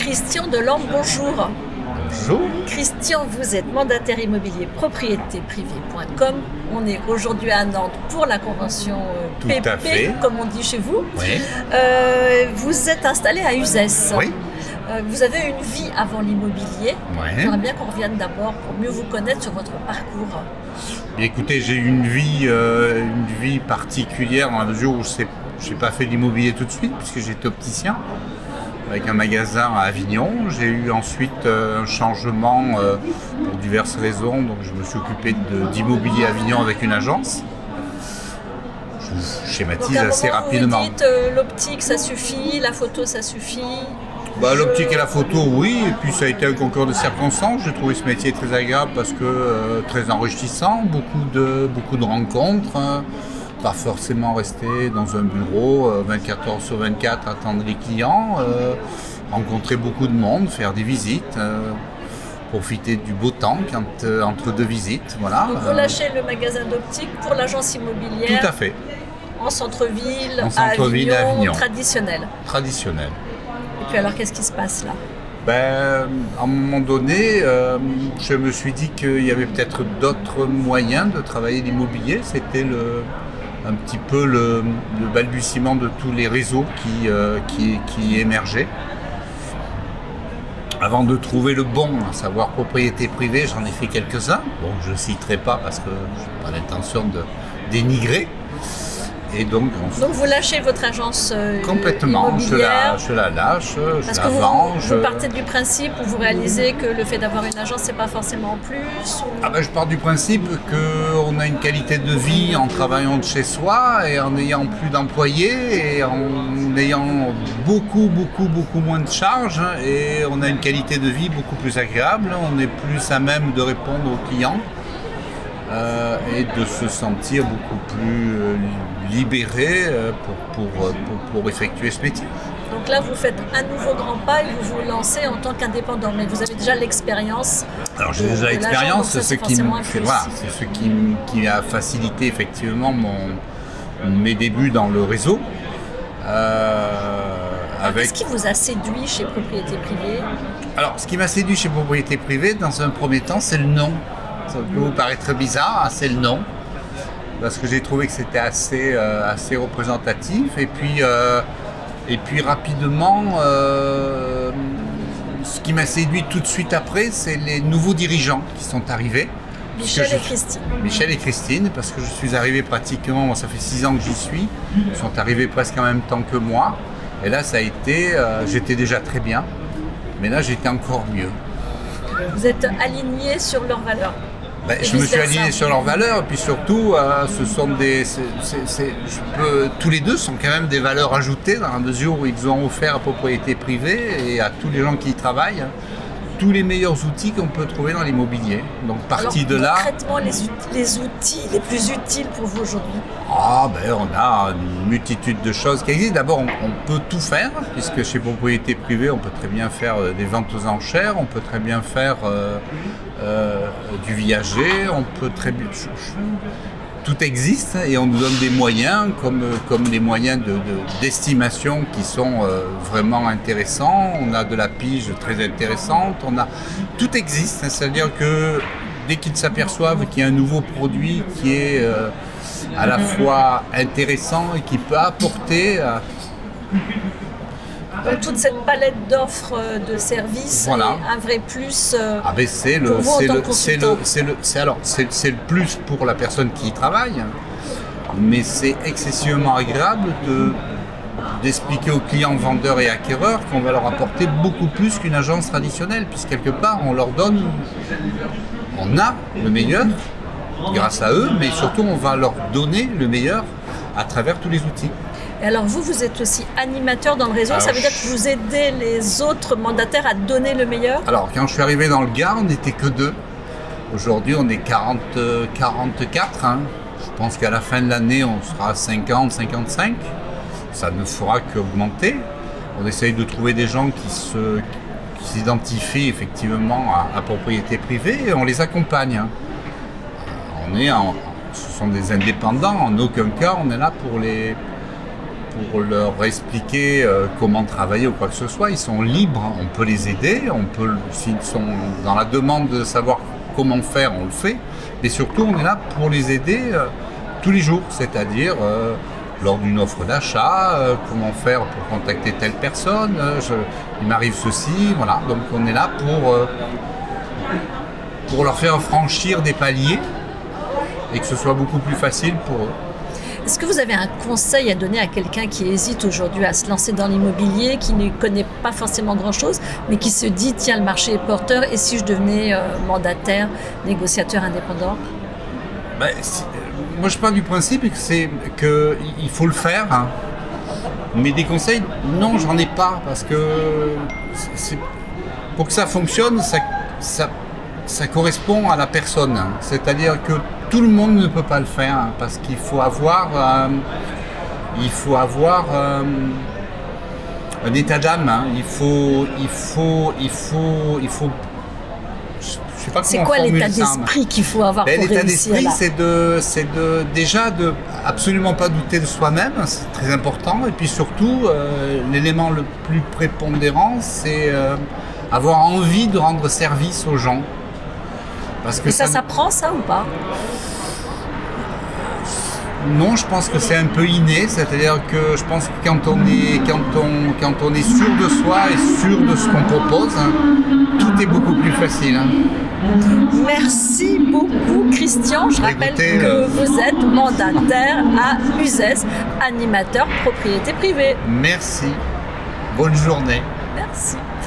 Christian Delambre, bonjour. Bonjour. Christian, vous êtes mandataire immobilier propriétéprivée.com. On est aujourd'hui à Nantes pour la convention PP, comme on dit chez vous. Oui. Vous êtes installé à Uzès. Oui. Vous avez une vie avant l'immobilier. Oui. J'aimerais bien qu'on revienne d'abord pour mieux vous connaître sur votre parcours. Écoutez, j'ai eu une vie particulière dans la mesure où je n'ai pas fait l'immobilier tout de suite puisque j'étais opticien avec un magasin à Avignon. J'ai eu ensuite un changement pour diverses raisons, donc je me suis occupé d'immobilier à Avignon avec une agence. Je vous schématise donc assez rapidement. Vous dites l'optique ça suffit, la photo ça suffit. L'optique et la photo, oui, et puis ça a été un concours de circonstances. J'ai trouvé ce métier très agréable parce que très enrichissant, beaucoup de rencontres, hein. Pas forcément rester dans un bureau 24 heures sur 24 attendre les clients, rencontrer beaucoup de monde, faire des visites, profiter du beau temps entre deux visites. Voilà. Donc vous lâchez le magasin d'optique pour l'agence immobilière. Tout à fait. En centre-ville, à Avignon. Traditionnel. Traditionnel. Et puis alors qu'est-ce qui se passe là ? À un moment donné, je me suis dit qu'il y avait peut-être d'autres moyens de travailler l'immobilier. C'était un petit peu le balbutiement de tous les réseaux qui émergeaient. Avant de trouver le bon, à savoir propriété privée, j'en ai fait quelques-uns. Bon, je ne citerai pas parce que je n'ai pas l'intention de dénigrer. Et donc vous lâchez votre agence complètement, immobilière. je la lâche, parce je que la vends. Vous partez du principe où vous réalisez que le fait d'avoir une agence, c'est pas forcément en plus ou... Je pars du principe qu'on a une qualité de vie en travaillant de chez soi et en n'ayant plus d'employés et en ayant beaucoup moins de charges, et on a une qualité de vie beaucoup plus agréable, on est plus à même de répondre aux clients. Et de se sentir beaucoup plus libéré pour effectuer ce métier. Donc là, vous faites un nouveau grand pas et vous vous lancez en tant qu'indépendant, mais vous avez déjà l'expérience. Alors j'ai déjà l'expérience, c'est ce qui a facilité effectivement mes débuts dans le réseau. Qu'est-ce qui vous a séduit chez Propriété Privée ? Alors, ce qui m'a séduit chez Propriété Privée, dans un premier temps, c'est le nom. Ça peut vous paraître bizarre, hein, c'est le nom, parce que j'ai trouvé que c'était assez représentatif. Et puis rapidement, ce qui m'a séduit tout de suite après, c'est les nouveaux dirigeants qui sont arrivés. Michel et Christine. Michel et Christine, parce que je suis arrivé pratiquement, moi ça fait 6 ans que j'y suis, ils sont arrivés presque en même temps que moi. Et là ça a été, j'étais déjà très bien, mais là j'étais encore mieux. Vous êtes aligné sur leurs valeurs. Je me suis aligné sur leurs valeurs, et puis surtout, ce sont tous les deux sont quand même des valeurs ajoutées dans la mesure où ils ont offert à Propriété Privée et à tous les gens qui y travaillent tous les meilleurs outils qu'on peut trouver dans l'immobilier. Donc parti de là. Concrètement, les outils les plus utiles pour vous aujourd'hui ? On a une multitude de choses qui existent. D'abord, on peut tout faire, puisque chez Propriété Privée, on peut très bien faire des ventes aux enchères, on peut très bien faire du viager, on peut très bien... Tout existe et on nous donne des moyens comme les moyens d'estimation qui sont vraiment intéressants. On a de la pige très intéressante, tout existe, hein, c'est-à-dire que dès qu'ils s'aperçoivent qu'il y a un nouveau produit qui est à la fois intéressant et qui peut apporter donc toute cette palette d'offres de services, voilà. Est un vrai plus c'est le plus pour la personne qui y travaille, mais c'est excessivement agréable d'expliquer aux clients vendeurs et acquéreurs qu'on va leur apporter beaucoup plus qu'une agence traditionnelle, puisque quelque part on a le meilleur grâce à eux, mais surtout on va leur donner le meilleur à travers tous les outils. Et alors vous êtes aussi animateur dans le réseau, ça veut dire que vous aidez les autres mandataires à donner le meilleur ? Alors quand je suis arrivé dans le Gard, on n'était que 2. Aujourd'hui on est 44. Hein. Je pense qu'à la fin de l'année on sera à 50, 55. Ça ne fera qu'augmenter. On essaye de trouver des gens qui s'identifient effectivement à Propriété Privée et on les accompagne. Hein. Ce sont des indépendants, en aucun cas on est là pour leur expliquer comment travailler ou quoi que ce soit. Ils sont libres, on peut les aider, s'ils sont dans la demande de savoir comment faire, on le fait. Mais surtout, on est là pour les aider tous les jours, c'est-à-dire lors d'une offre d'achat, comment faire pour contacter telle personne, il m'arrive ceci, voilà. Donc on est là pour leur faire franchir des paliers et que ce soit beaucoup plus facile pour eux. Est-ce que vous avez un conseil à donner à quelqu'un qui hésite aujourd'hui à se lancer dans l'immobilier, qui ne connaît pas forcément grand-chose, mais qui se dit, tiens, le marché est porteur, et si je devenais mandataire, négociateur indépendant? Moi, je pars du principe qu'il faut le faire, hein. Mais des conseils, non, j'en ai pas, parce que pour que ça fonctionne, ça correspond à la personne. C'est-à-dire que tout le monde ne peut pas le faire, hein, parce qu'il faut avoir, un état d'âme. Hein. Il faut. C'est quoi l'état d'esprit qu'il faut avoir pour réussir? L'état d'esprit, c'est déjà de absolument pas douter de soi-même, c'est très important. Et puis surtout, l'élément le plus prépondérant, c'est avoir envie de rendre service aux gens. Parce que et ça s'apprend, ça, ou pas? Non, je pense que c'est un peu inné, c'est-à-dire que je pense que quand on est sûr de soi et sûr de ce qu'on propose, hein, tout est beaucoup plus facile. Hein. Merci beaucoup, Christian. Je rappelle que vous êtes mandataire à Uzès, animateur propriété privée. Merci. Bonne journée. Merci.